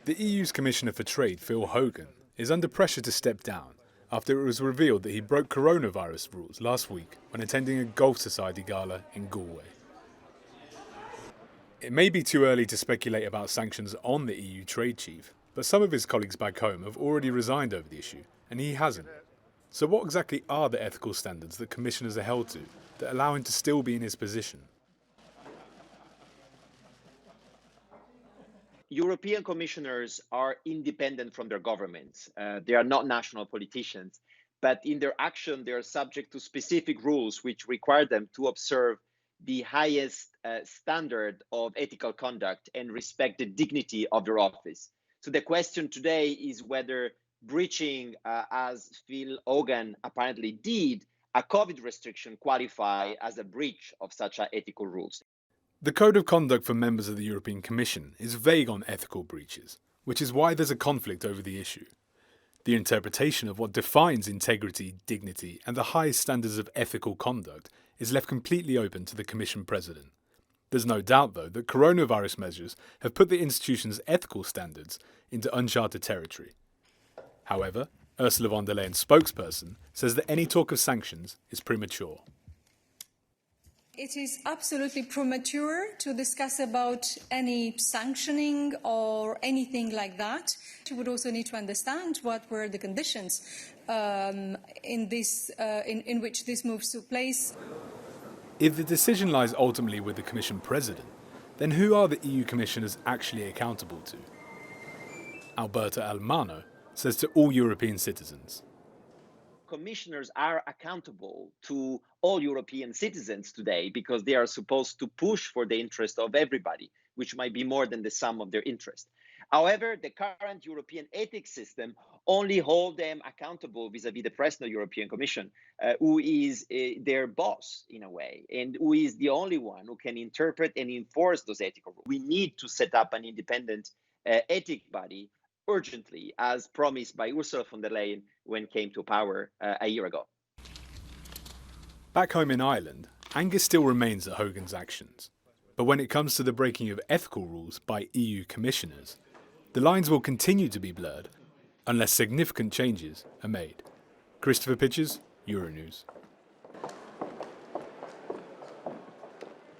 The EU's Commissioner for Trade, Phil Hogan, is under pressure to step down after it was revealed that he broke coronavirus rules last week when attending a Golf Society gala in Galway. It may be too early to speculate about sanctions on the EU trade chief, but some of his colleagues back home have already resigned over the issue, and he hasn't. So what exactly are the ethical standards that commissioners are held to that allow him to still be in his position? European commissioners are independent from their governments. They are not national politicians, but in their action, they are subject to specific rules which require them to observe the highest standard of ethical conduct and respect the dignity of their office. So the question today is whether breaching, as Phil Hogan apparently did, a COVID restriction qualify as a breach of such ethical rules. The Code of Conduct for members of the European Commission is vague on ethical breaches, which is why there's a conflict over the issue. The interpretation of what defines integrity, dignity, and the highest standards of ethical conduct is left completely open to the Commission President. There's no doubt, though, that coronavirus measures have put the institution's ethical standards into uncharted territory. However, Ursula von der Leyen's spokesperson says that any talk of sanctions is premature. It is absolutely premature to discuss about any sanctioning or anything like that. We would also need to understand what were the conditions in which this move took place. If the decision lies ultimately with the Commission President, then who are the EU Commissioners actually accountable to? Alberto Almano says to all European citizens, commissioners are accountable to all European citizens today because they are supposed to push for the interest of everybody, which might be more than the sum of their interest. However, the current European ethics system only holds them accountable vis-à-vis the President of the European Commission, who is their boss in a way, and who is the only one who can interpret and enforce those ethical rules. We need to set up an independent ethics body urgently, as promised by Ursula von der Leyen when came to power a year ago. Back home in Ireland, anger still remains at Hogan's actions. But when it comes to the breaking of ethical rules by EU commissioners, the lines will continue to be blurred unless significant changes are made. Christopher Pitchers, Euronews.